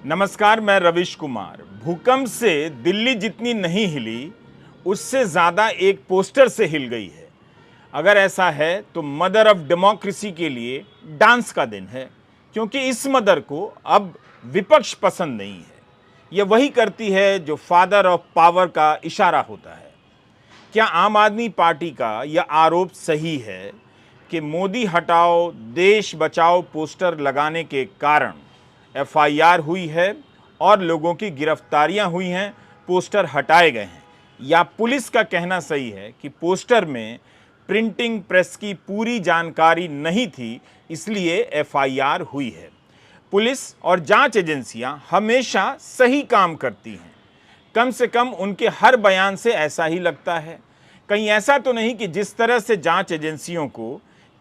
नमस्कार, मैं रविश कुमार। भूकंप से दिल्ली जितनी नहीं हिली, उससे ज़्यादा एक पोस्टर से हिल गई है। अगर ऐसा है तो मदर ऑफ डेमोक्रेसी के लिए डांस का दिन है, क्योंकि इस मदर को अब विपक्ष पसंद नहीं है। ये वही करती है जो फादर ऑफ पावर का इशारा होता है। क्या आम आदमी पार्टी का यह आरोप सही है कि मोदी हटाओ देश बचाओ पोस्टर लगाने के कारण एफआईआर हुई है और लोगों की गिरफ्तारियां हुई हैं, पोस्टर हटाए गए हैं? या पुलिस का कहना सही है कि पोस्टर में प्रिंटिंग प्रेस की पूरी जानकारी नहीं थी, इसलिए एफआईआर हुई है? पुलिस और जांच एजेंसियां हमेशा सही काम करती हैं, कम से कम उनके हर बयान से ऐसा ही लगता है। कहीं ऐसा तो नहीं कि जिस तरह से जांच एजेंसियों को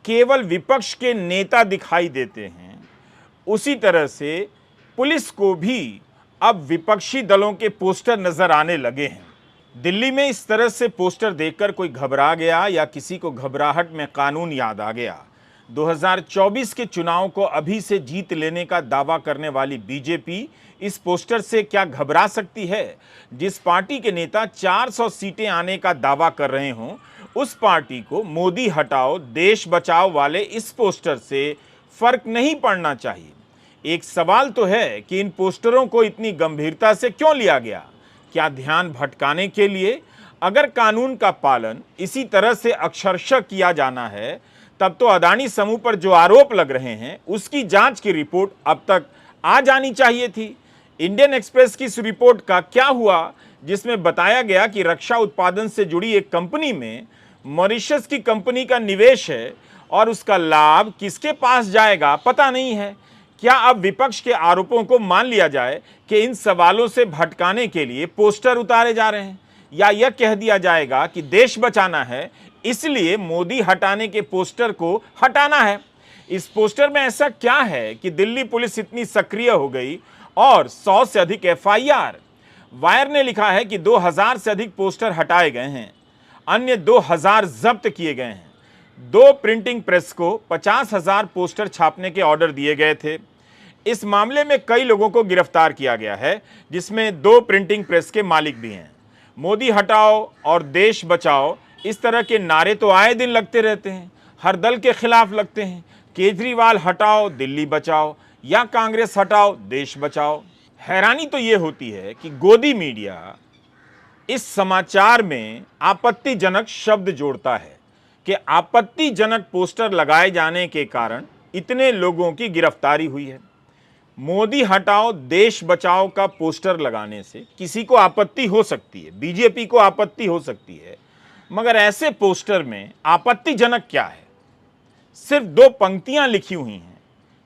केवल विपक्ष के नेता दिखाई देते हैं, उसी तरह से पुलिस को भी अब विपक्षी दलों के पोस्टर नजर आने लगे हैं। दिल्ली में इस तरह से पोस्टर देखकर कोई घबरा गया या किसी को घबराहट में कानून याद आ गया? 2024 के चुनाव को अभी से जीत लेने का दावा करने वाली बीजेपी इस पोस्टर से क्या घबरा सकती है? जिस पार्टी के नेता 400 सीटें आने का दावा कर रहे हों, उस पार्टी को मोदी हटाओ देश बचाओ वाले इस पोस्टर से फर्क नहीं पड़ना चाहिए। एक सवाल तो है कि इन पोस्टरों को इतनी गंभीरता से क्यों लिया गया? क्या ध्यान भटकाने के लिए? अगर कानून का पालन इसी तरह से अक्षरशः किया जाना है, तब तो अदानी समूह पर जो आरोप लग रहे हैं उसकी जांच की रिपोर्ट अब तक आ जानी चाहिए थी। इंडियन एक्सप्रेस की इस रिपोर्ट का क्या हुआ, जिसमें बताया गया कि रक्षा उत्पादन से जुड़ी एक कंपनी में मॉरिशस की कंपनी का निवेश है और उसका लाभ किसके पास जाएगा पता नहीं है। क्या अब विपक्ष के आरोपों को मान लिया जाए कि इन सवालों से भटकाने के लिए पोस्टर उतारे जा रहे हैं, या यह कह दिया जाएगा कि देश बचाना है इसलिए मोदी हटाने के पोस्टर को हटाना है? इस पोस्टर में ऐसा क्या है कि दिल्ली पुलिस इतनी सक्रिय हो गई और 100 से अधिक एफआईआर? वायर ने लिखा है कि 2000 से अधिक पोस्टर हटाए गए हैं, अन्य 2000 जब्त किए गए हैं। 2 प्रिंटिंग प्रेस को 50,000 पोस्टर छापने के ऑर्डर दिए गए थे। इस मामले में कई लोगों को गिरफ्तार किया गया है, जिसमें 2 प्रिंटिंग प्रेस के मालिक भी हैं। मोदी हटाओ और देश बचाओ इस तरह के नारे तो आए दिन लगते रहते हैं, हर दल के खिलाफ लगते हैं। केजरीवाल हटाओ दिल्ली बचाओ या कांग्रेस हटाओ देश बचाओ। हैरानी तो ये होती है कि गोदी मीडिया इस समाचार में आपत्तिजनक शब्द जोड़ता है कि आपत्तिजनक पोस्टर लगाए जाने के कारण इतने लोगों की गिरफ्तारी हुई है। मोदी हटाओ देश बचाओ का पोस्टर लगाने से किसी को आपत्ति हो सकती है, बीजेपी को आपत्ति हो सकती है, मगर ऐसे पोस्टर में आपत्तिजनक क्या है? सिर्फ 2 पंक्तियां लिखी हुई हैं,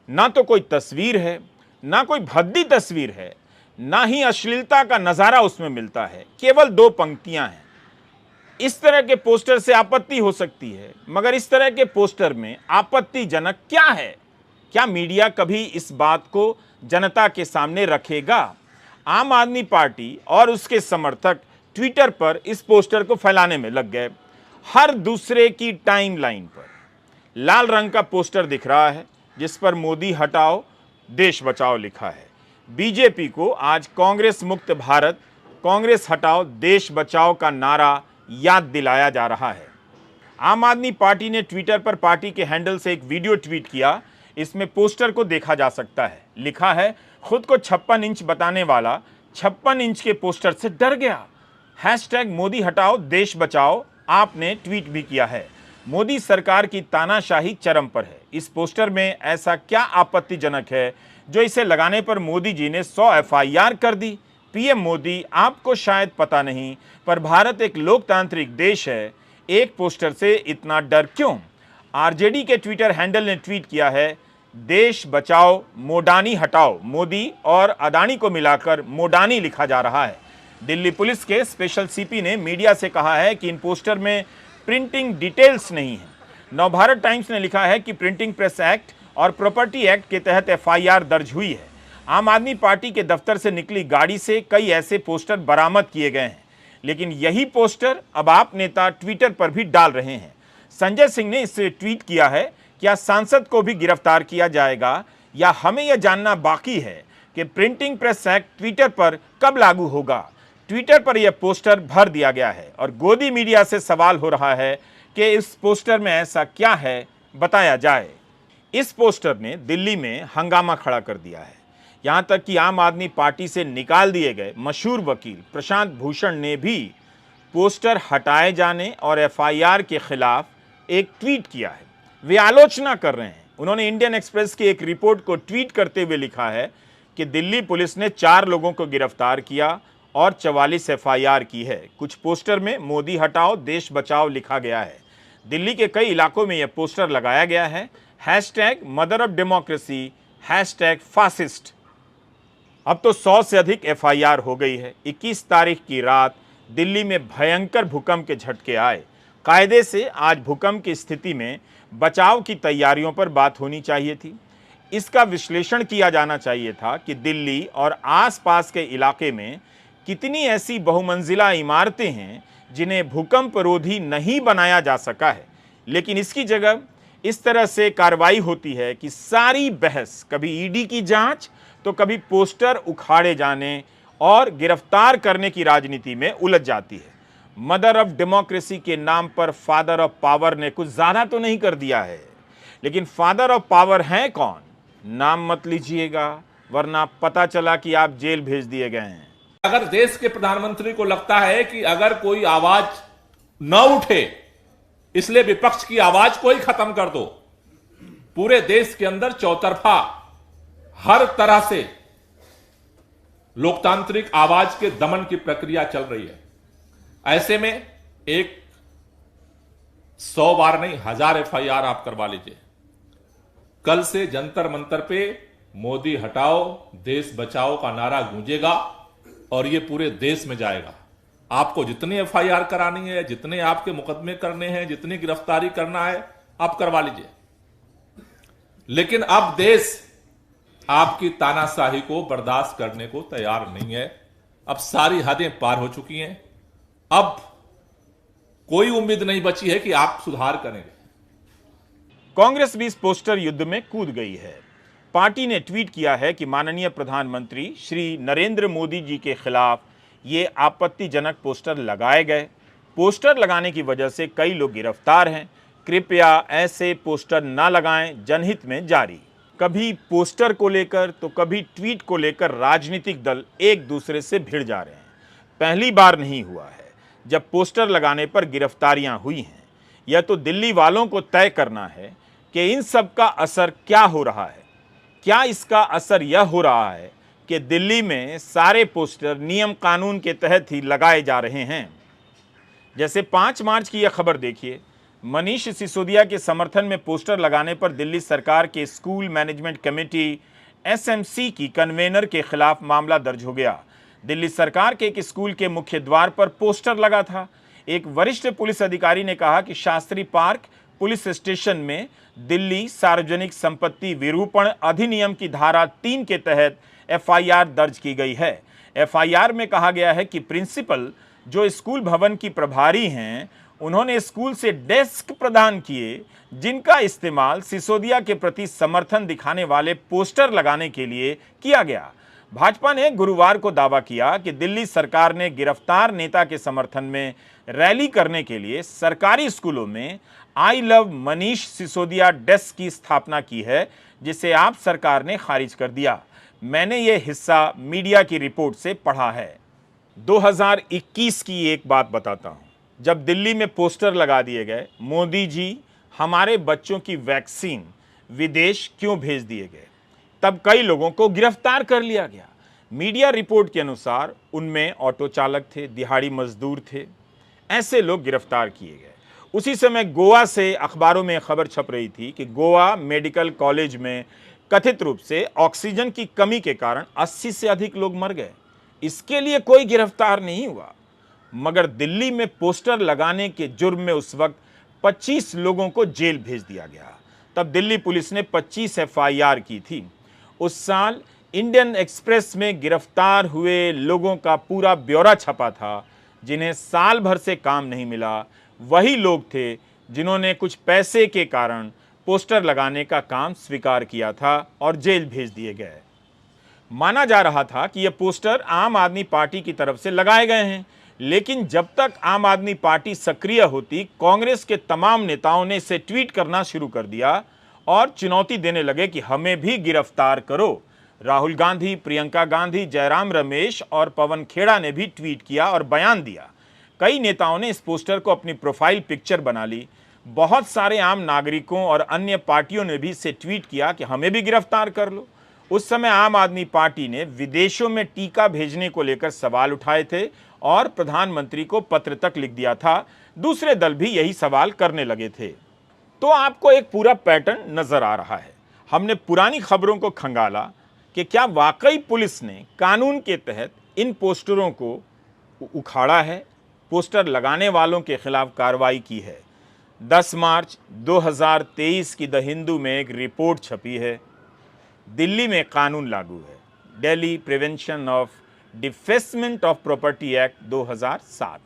ना तो कोई तस्वीर है, ना कोई भद्दी तस्वीर है, ना ही अश्लीलता का नजारा उसमें मिलता है, केवल 2 पंक्तियां हैं। इस तरह के पोस्टर से आपत्ति हो सकती है, मगर इस तरह के पोस्टर में आपत्तिजनक क्या है? क्या मीडिया कभी इस बात को जनता के सामने रखेगा? आम आदमी पार्टी और उसके समर्थक ट्विटर पर इस पोस्टर को फैलाने में लग गए। हर दूसरे की टाइमलाइन पर लाल रंग का पोस्टर दिख रहा है, जिस पर मोदी हटाओ देश बचाओ लिखा है। बीजेपी को आज कांग्रेस मुक्त भारत, कांग्रेस हटाओ देश बचाओ का नारा याद दिलाया जा रहा है। आम आदमी पार्टी ने ट्विटर पर पार्टी के हैंडल से एक वीडियो ट्वीट किया। इसमें पोस्टर को देखा जा सकता है। लिखा है, खुद को 56 इंच बताने वाला 56 इंच के पोस्टर से डर गया। हैशटैग मोदी हटाओ देश बचाओ आपने ट्वीट भी किया है। मोदी सरकार की तानाशाही चरम पर है। इस पोस्टर में ऐसा क्या आपत्तिजनक है जो इसे लगाने पर मोदी जी ने 100 एफआईआर कर दी? पीएम मोदी, आपको शायद पता नहीं, पर भारत एक लोकतांत्रिक देश है। एक पोस्टर से इतना डर क्यों? आरजेडी के ट्विटर हैंडल ने ट्वीट किया है, देश बचाओ मोडानी हटाओ। मोदी और अदानी को मिलाकर मोडानी लिखा जा रहा है। दिल्ली पुलिस के स्पेशल सीपी ने मीडिया से कहा है कि इन पोस्टर में प्रिंटिंग डिटेल्स नहीं है। नवभारत टाइम्स ने लिखा है कि प्रिंटिंग प्रेस एक्ट और प्रॉपर्टी एक्ट के तहत एफआईआर दर्ज हुई है। आम आदमी पार्टी के दफ्तर से निकली गाड़ी से कई ऐसे पोस्टर बरामद किए गए हैं, लेकिन यही पोस्टर अब आप नेता ट्विटर पर भी डाल रहे हैं। संजय सिंह ने इससे ट्वीट किया है, क्या सांसद को भी गिरफ्तार किया जाएगा, या हमें यह जानना बाकी है कि प्रिंटिंग प्रेस एक्ट ट्विटर पर कब लागू होगा। ट्विटर पर यह पोस्टर भर दिया गया है और गोदी मीडिया से सवाल हो रहा है कि इस पोस्टर में ऐसा क्या है, बताया जाए। इस पोस्टर ने दिल्ली में हंगामा खड़ा कर दिया है। यहां तक कि आम आदमी पार्टी से निकाल दिए गए मशहूर वकील प्रशांत भूषण ने भी पोस्टर हटाए जाने और एफआईआर के खिलाफ एक ट्वीट किया है। वे आलोचना कर रहे हैं। उन्होंने इंडियन एक्सप्रेस की एक रिपोर्ट को ट्वीट करते हुए लिखा है कि दिल्ली पुलिस ने 4 लोगों को गिरफ्तार किया और 44 एफआईआर की है। कुछ पोस्टर में मोदी हटाओ देश बचाओ लिखा गया है। दिल्ली के कई इलाकों में यह पोस्टर लगाया गया है, #मदर ऑफ डेमोक्रेसी, #फासिस्ट। अब तो 100 से अधिक एफआईआर हो गई है। 21 तारीख की रात दिल्ली में भयंकर भूकंप के झटके आए। कायदे से आज भूकंप की स्थिति में बचाव की तैयारियों पर बात होनी चाहिए थी। इसका विश्लेषण किया जाना चाहिए था कि दिल्ली और आसपास के इलाके में कितनी ऐसी बहुमंजिला इमारतें हैं जिन्हें भूकंप रोधी नहीं बनाया जा सका है। लेकिन इसकी जगह इस तरह से कार्रवाई होती है कि सारी बहस कभी ईडी की जांच तो कभी पोस्टर उखाड़े जाने और गिरफ्तार करने की राजनीति में उलझ जाती है। मदर ऑफ डेमोक्रेसी के नाम पर फादर ऑफ पावर ने कुछ ज्यादा तो नहीं कर दिया है, लेकिन फादर ऑफ पावर हैं कौन? नाम मत लीजिएगा वरना पता चला कि आप जेल भेज दिए गए हैं। अगर देश के प्रधानमंत्री को लगता है कि अगर कोई आवाज न उठे इसलिए विपक्ष की आवाज को ही खत्म कर दो, पूरे देश के अंदर चौतरफा हर तरह से लोकतांत्रिक आवाज के दमन की प्रक्रिया चल रही है। ऐसे में एक 100 बार नहीं 1000 एफआईआर आप करवा लीजिए। कल से जंतर मंतर पे मोदी हटाओ देश बचाओ का नारा गूंजेगा और ये पूरे देश में जाएगा। आपको जितनी एफआईआर करानी है, जितने आपके मुकदमे करने हैं, जितनी गिरफ्तारी करना है, आप करवा लीजिए। लेकिन अब देश आपकी तानाशाही को बर्दाश्त करने को तैयार नहीं है। अब सारी हदें पार हो चुकी हैं। अब कोई उम्मीद नहीं बची है कि आप सुधार करेंगे। कांग्रेस भी इस पोस्टर युद्ध में कूद गई है। पार्टी ने ट्वीट किया है कि माननीय प्रधानमंत्री श्री नरेंद्र मोदी जी के खिलाफ ये आपत्तिजनक पोस्टर लगाए गए। पोस्टर लगाने की वजह से कई लोग गिरफ्तार हैं। कृपया ऐसे पोस्टर न लगाएं, जनहित में जारी। कभी पोस्टर को लेकर तो कभी ट्वीट को लेकर राजनीतिक दल एक दूसरे से भिड़ जा रहे हैं। पहली बार नहीं हुआ है जब पोस्टर लगाने पर गिरफ्तारियां हुई हैं। यह तो दिल्ली वालों को तय करना है कि इन सब का असर क्या हो रहा है। क्या इसका असर यह हो रहा है कि दिल्ली में सारे पोस्टर नियम कानून के तहत ही लगाए जा रहे हैं? जैसे 5 मार्च की यह खबर देखिए। मनीष सिसोदिया के समर्थन में पोस्टर लगाने पर दिल्ली सरकार के स्कूल मैनेजमेंट कमेटी एसएमसी की कन्वेनर के खिलाफ मामला दर्ज हो गया। दिल्ली सरकार के एक स्कूल के मुख्य द्वार पर पोस्टर लगा था। एक वरिष्ठ पुलिस अधिकारी ने कहा कि शास्त्री पार्क पुलिस स्टेशन में दिल्ली सार्वजनिक संपत्ति विरूपण अधिनियम की धारा 3 के तहत एफआईआर दर्ज की गई है। एफआईआर में कहा गया है कि प्रिंसिपल जो स्कूल भवन की प्रभारी हैं, उन्होंने स्कूल से डेस्क प्रदान किए जिनका इस्तेमाल सिसोदिया के प्रति समर्थन दिखाने वाले पोस्टर लगाने के लिए किया गया। भाजपा ने गुरुवार को दावा किया कि दिल्ली सरकार ने गिरफ्तार नेता के समर्थन में रैली करने के लिए सरकारी स्कूलों में I love Manish Sisodia desk की स्थापना की है, जिसे आप सरकार ने खारिज कर दिया। मैंने ये हिस्सा मीडिया की रिपोर्ट से पढ़ा है। 2021 की एक बात बताता हूं। जब दिल्ली में पोस्टर लगा दिए गए, मोदी जी हमारे बच्चों की वैक्सीन विदेश क्यों भेज दिए गए, तब कई लोगों को गिरफ्तार कर लिया गया। मीडिया रिपोर्ट के अनुसार उनमें ऑटो चालक थे, दिहाड़ी मजदूर थे। ऐसे लोग गिरफ्तार किए गए। उसी समय गोवा से अखबारों में खबर छप रही थी कि गोवा मेडिकल कॉलेज में कथित रूप से ऑक्सीजन की कमी के कारण 80 से अधिक लोग मर गए। इसके लिए कोई गिरफ्तार नहीं हुआ, मगर दिल्ली में पोस्टर लगाने के जुर्म में उस वक्त 25 लोगों को जेल भेज दिया गया। तब दिल्ली पुलिस ने 25 एफआईआर की थी। उस साल इंडियन एक्सप्रेस में गिरफ्तार हुए लोगों का पूरा ब्यौरा छपा था। जिन्हें साल भर से काम नहीं मिला, वही लोग थे जिन्होंने कुछ पैसे के कारण पोस्टर लगाने का काम स्वीकार किया था और जेल भेज दिए गए। माना जा रहा था कि ये पोस्टर आम आदमी पार्टी की तरफ से लगाए गए हैं, लेकिन जब तक आम आदमी पार्टी सक्रिय होती, कांग्रेस के तमाम नेताओं ने इसे ट्वीट करना शुरू कर दिया और चुनौती देने लगे कि हमें भी गिरफ्तार करो। राहुल गांधी, प्रियंका गांधी, जयराम रमेश और पवन खेड़ा ने भी ट्वीट किया और बयान दिया। कई नेताओं ने इस पोस्टर को अपनी प्रोफाइल पिक्चर बना ली। बहुत सारे आम नागरिकों और अन्य पार्टियों ने भी इसे ट्वीट किया कि हमें भी गिरफ्तार कर लो। उस समय आम आदमी पार्टी ने विदेशों में टीका भेजने को लेकर सवाल उठाए थे और प्रधानमंत्री को पत्र तक लिख दिया था। दूसरे दल भी यही सवाल करने लगे थे। तो आपको एक पूरा पैटर्न नजर आ रहा है। हमने पुरानी खबरों को खंगाला कि क्या वाकई पुलिस ने कानून के तहत इन पोस्टरों को उखाड़ा है, पोस्टर लगाने वालों के खिलाफ कार्रवाई की है। 10 मार्च 2023 की द हिंदू में एक रिपोर्ट छपी है। दिल्ली में कानून लागू है, Delhi prevention of defacement of property act 2007।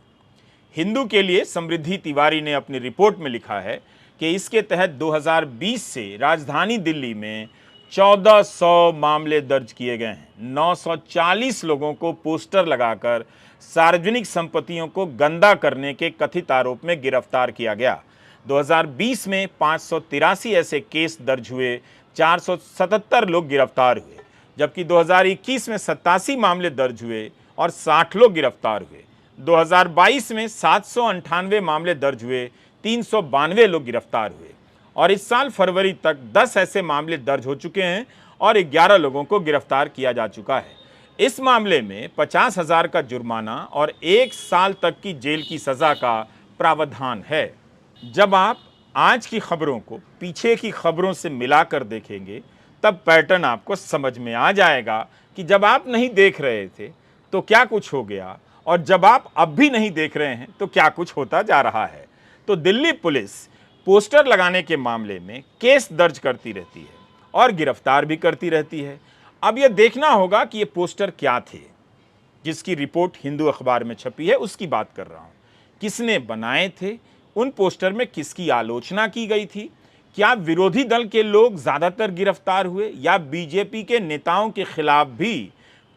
Hindu के लिए समृद्धि तिवारी ने अपनी रिपोर्ट में लिखा है कि इसके तहत 2020 से राजधानी दिल्ली में 1400 मामले दर्ज किए गए हैं। 940 लोगों को पोस्टर लगाकर सार्वजनिक संपत्तियों को गंदा करने के कथित आरोप में गिरफ्तार किया गया। 2020 में 583 ऐसे केस दर्ज हुए, 477 लोग गिरफ्तार हुए, जबकि 2021 में 87 मामले दर्ज हुए और 60 लोग गिरफ्तार हुए। 2022 में 798 मामले दर्ज हुए, 392 लोग गिरफ्तार हुए और इस साल फरवरी तक 10 ऐसे मामले दर्ज हो चुके हैं और 11 लोगों को गिरफ्तार किया जा चुका है। इस मामले में 50,000 का जुर्माना और 1 साल तक की जेल की सजा का प्रावधान है। जब आप आज की खबरों को पीछे की खबरों से मिलाकर देखेंगे तब पैटर्न आपको समझ में आ जाएगा कि जब आप नहीं देख रहे थे तो क्या कुछ हो गया और जब आप अब भी नहीं देख रहे हैं तो क्या कुछ होता जा रहा है। तो दिल्ली पुलिस पोस्टर लगाने के मामले में केस दर्ज करती रहती है और गिरफ्तार भी करती रहती है। अब यह देखना होगा कि ये पोस्टर क्या थे। जिसकी रिपोर्ट हिंदू अखबार में छपी है उसकी बात कर रहा हूं। किसने बनाए थे, उन पोस्टर में किसकी आलोचना की गई थी, क्या विरोधी दल के लोग ज्यादातर गिरफ्तार हुए या बीजेपी के नेताओं के खिलाफ भी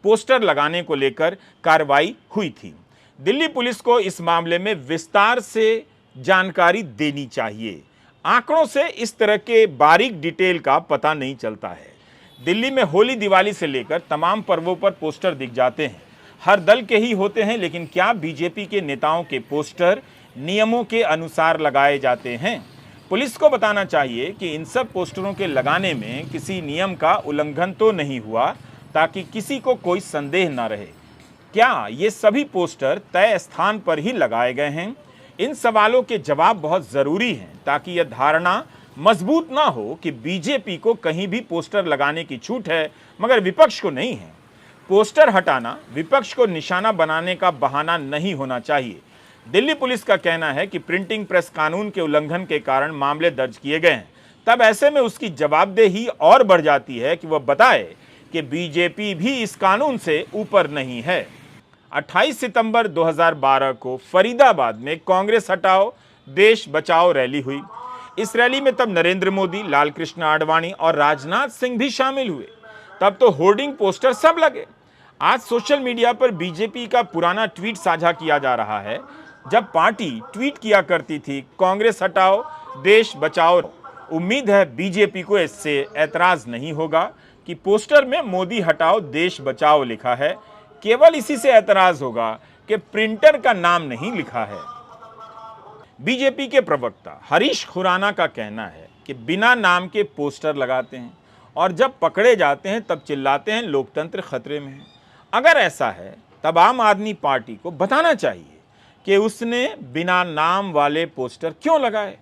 पोस्टर लगाने को लेकर कार्रवाई हुई थी। दिल्ली पुलिस को इस मामले में विस्तार से जानकारी देनी चाहिए। आंकड़ों से इस तरह के बारीक डिटेल का पता नहीं चलता है। दिल्ली में होली, दिवाली से लेकर तमाम पर्वों पर पोस्टर दिख जाते हैं। हर दल के ही होते हैं, लेकिन क्या बीजेपी के नेताओं के पोस्टर नियमों के अनुसार लगाए जाते हैं? पुलिस को बताना चाहिए कि इन सब पोस्टरों के लगाने में किसी नियम का उल्लंघन तो नहीं हुआ, ताकि किसी को कोई संदेह न रहे। क्या ये सभी पोस्टर तय स्थान पर ही लगाए गए हैं? इन सवालों के जवाब बहुत जरूरी हैं, ताकि यह धारणा मजबूत ना हो कि बीजेपी को कहीं भी पोस्टर लगाने की छूट है मगर विपक्ष को नहीं है। पोस्टर हटाना विपक्ष को निशाना बनाने का बहाना नहीं होना चाहिए। दिल्ली पुलिस का कहना है कि प्रिंटिंग प्रेस कानून के उल्लंघन के कारण मामले दर्ज किए गए हैं। तब ऐसे में उसकी जवाबदेही और बढ़ जाती है कि वह बताए कि बीजेपी भी इस कानून से ऊपर नहीं है। 28 सितंबर 2012 को फरीदाबाद में कांग्रेस हटाओ देश बचाओ रैली हुई। इस रैली में तब नरेंद्र मोदी, लाल कृष्ण आडवाणी और राजनाथ सिंह भी शामिल हुए। तब तो होर्डिंग पोस्टर सब लगे। आज सोशल मीडिया पर बीजेपी का पुराना ट्वीट साझा किया जा रहा है। जब पार्टी ट्वीट किया करती थी कांग्रेस हटाओ देश बचाओ, उम्मीद है बीजेपी को इससे ऐतराज नहीं होगा कि पोस्टर में मोदी हटाओ देश बचाओ लिखा है। केवल इसी से ऐतराज होगा कि प्रिंटर का नाम नहीं लिखा है। बीजेपी के प्रवक्ता हरीश खुराना का कहना है कि बिना नाम के पोस्टर लगाते हैं और जब पकड़े जाते हैं तब चिल्लाते हैं लोकतंत्र खतरे में है। अगर ऐसा है तब आम आदमी पार्टी को बताना चाहिए कि उसने बिना नाम वाले पोस्टर क्यों लगाए।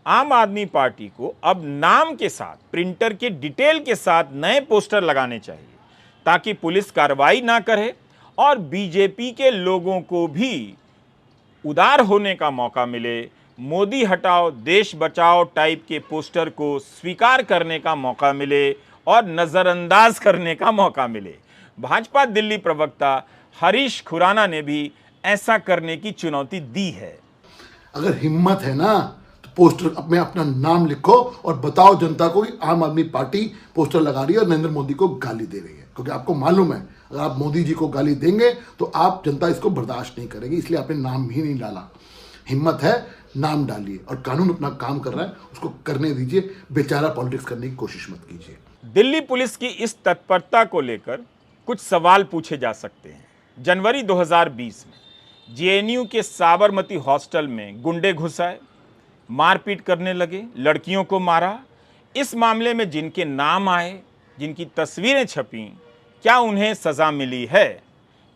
आम आदमी पार्टी को अब नाम के साथ, प्रिंटर के डिटेल के साथ नए पोस्टर लगाने चाहिए, ताकि पुलिस कार्रवाई ना करे और बीजेपी के लोगों को भी उदार होने का मौका मिले। मोदी हटाओ देश बचाओ टाइप के पोस्टर को स्वीकार करने का मौका मिले और नजरअंदाज करने का मौका मिले। भाजपा दिल्ली प्रवक्ता हरीश खुराना ने भी ऐसा करने की चुनौती दी है। अगर हिम्मत है ना तो पोस्टर में अपना नाम लिखो और बताओ जनता को कि आम आदमी पार्टी पोस्टर लगा रही है और नरेंद्र मोदी को गाली दे रही है। क्योंकि आपको मालूम है अगर आप मोदी जी को गाली देंगे तो आप जनता इसको बर्दाश्त नहीं करेगी, इसलिए आपने नाम ही नहीं डाला। हिम्मत है नाम डालिए, और कानून अपना काम कर रहा है उसको करने दीजिए, बेचारा पॉलिटिक्स करने की कोशिश मत कीजिए। दिल्ली पुलिस की इस तत्परता को लेकर कुछ सवाल पूछे जा सकते हैं। जनवरी 2020 में जेएनयू के साबरमती हॉस्टल में गुंडे घुस आए, मारपीट करने लगे, लड़कियों को मारा। इस मामले में जिनके नाम आए, जिनकी तस्वीरें छपीं, क्या उन्हें सज़ा मिली है?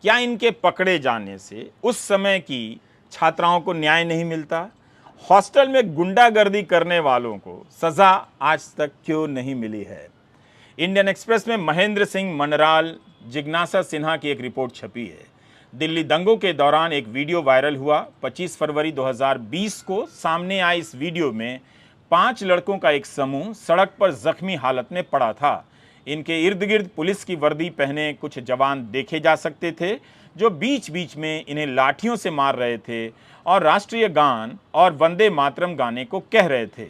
क्या इनके पकड़े जाने से उस समय की छात्राओं को न्याय नहीं मिलता? हॉस्टल में गुंडागर्दी करने वालों को सज़ा आज तक क्यों नहीं मिली है? इंडियन एक्सप्रेस में महेंद्र सिंह मनराल, जिज्ञासा सिन्हा की एक रिपोर्ट छपी है। दिल्ली दंगों के दौरान एक वीडियो वायरल हुआ। 25 फरवरी 2020 को सामने आई इस वीडियो में 5 लड़कों का एक समूह सड़क पर जख्मी हालत में पड़ा था। इनके इर्द गिर्द पुलिस की वर्दी पहने कुछ जवान देखे जा सकते थे, जो बीच बीच में इन्हें लाठियों से मार रहे थे और राष्ट्रीय गान और वंदे मातरम गाने को कह रहे थे।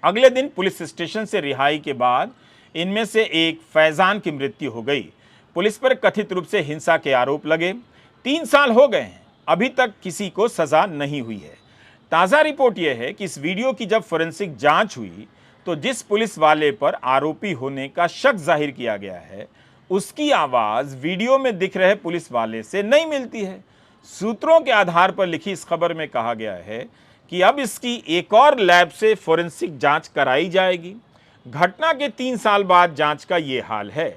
अगले दिन पुलिस स्टेशन से रिहाई के बाद इनमें से एक फैजान की मृत्यु हो गई। पुलिस पर कथित रूप से हिंसा के आरोप लगे। 3 साल हो गए हैं, अभी तक किसी को सजा नहीं हुई है। ताज़ा रिपोर्ट यह है कि इस वीडियो की जब फोरेंसिक जांच हुई तो जिस पुलिस वाले पर आरोपी होने का शक जाहिर किया गया है, उसकी आवाज़ वीडियो में दिख रहे पुलिस वाले से नहीं मिलती है। सूत्रों के आधार पर लिखी इस खबर में कहा गया है कि अब इसकी एक और लैब से फोरेंसिक जांच कराई जाएगी। घटना के 3 साल बाद जांच का ये हाल है।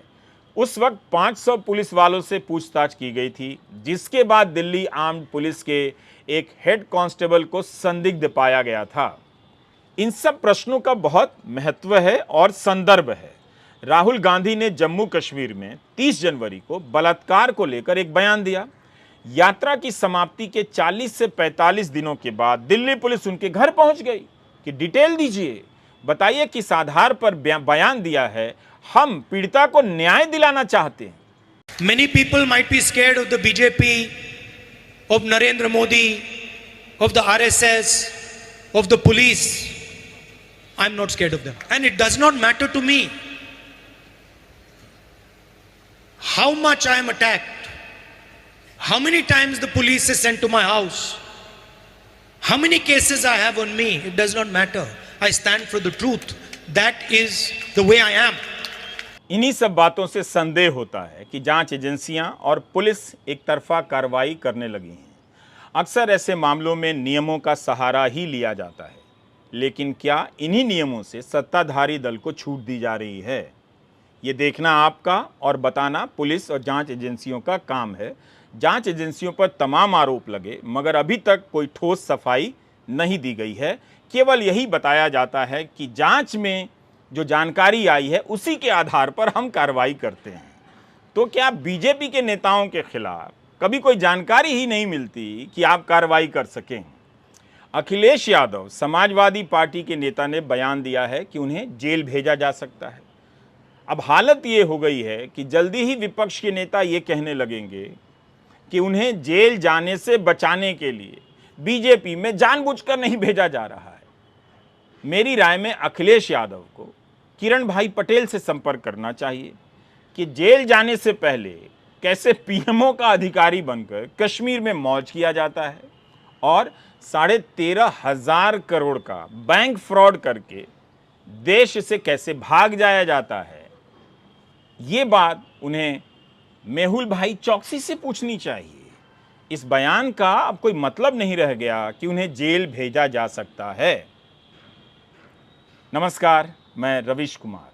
उस वक्त 500 पुलिस वालों से पूछताछ की गई थी, जिसके बाद दिल्ली आर्म्ड पुलिस के एक हेड कांस्टेबल को संदिग्ध पाया गया था। इन सब प्रश्नों का बहुत महत्व है और संदर्भ है। राहुल गांधी ने जम्मू कश्मीर में 30 जनवरी को बलात्कार को लेकर एक बयान दिया। यात्रा की समाप्ति के 40 से 45 दिनों के बाद दिल्ली पुलिस उनके घर पहुंच गई कि डिटेल दीजिए, बताइए किस आधार पर बयान दिया है, हम पीड़िता को न्याय दिलाना चाहते हैं। Many people might be scared of the BJP, of Narendra Modi, of the RSS, of the police. I'm not scared of them. And it does not matter to me how much I am attacked, how many times the police is sent to my house, how many cases I have on me. It does not matter. I stand for the truth. That is the way I am. इन्हीं सब बातों से संदेह होता है कि जांच एजेंसियां और पुलिस एक तरफा कार्रवाई करने लगी हैं। अक्सर ऐसे मामलों में नियमों का सहारा ही लिया जाता है, लेकिन क्या इन्हीं नियमों से सत्ताधारी दल को छूट दी जा रही है? ये देखना आपका और बताना पुलिस और जांच एजेंसियों का काम है। जांच एजेंसियों पर तमाम आरोप लगे, मगर अभी तक कोई ठोस सफाई नहीं दी गई है। केवल यही बताया जाता है कि जांच में जो जानकारी आई है उसी के आधार पर हम कार्रवाई करते हैं। तो क्या बीजेपी के नेताओं के खिलाफ कभी कोई जानकारी ही नहीं मिलती कि आप कार्रवाई कर सकें? अखिलेश यादव, समाजवादी पार्टी के नेता, ने बयान दिया है कि उन्हें जेल भेजा जा सकता है। अब हालत ये हो गई है कि जल्दी ही विपक्ष के नेता ये कहने लगेंगे कि उन्हें जेल जाने से बचाने के लिए बीजेपी में जानबूझकर नहीं भेजा जा रहा है। मेरी राय में अखिलेश यादव को किरण भाई पटेल से संपर्क करना चाहिए कि जेल जाने से पहले कैसे पीएमओ का अधिकारी बनकर कश्मीर में मौज किया जाता है और 13,500 करोड़ का बैंक फ्रॉड करके देश से कैसे भाग जाया जाता है। ये बात उन्हें मेहुल भाई चौकसी से पूछनी चाहिए। इस बयान का अब कोई मतलब नहीं रह गया कि उन्हें जेल भेजा जा सकता है। नमस्कार, मैं रविश कुमार।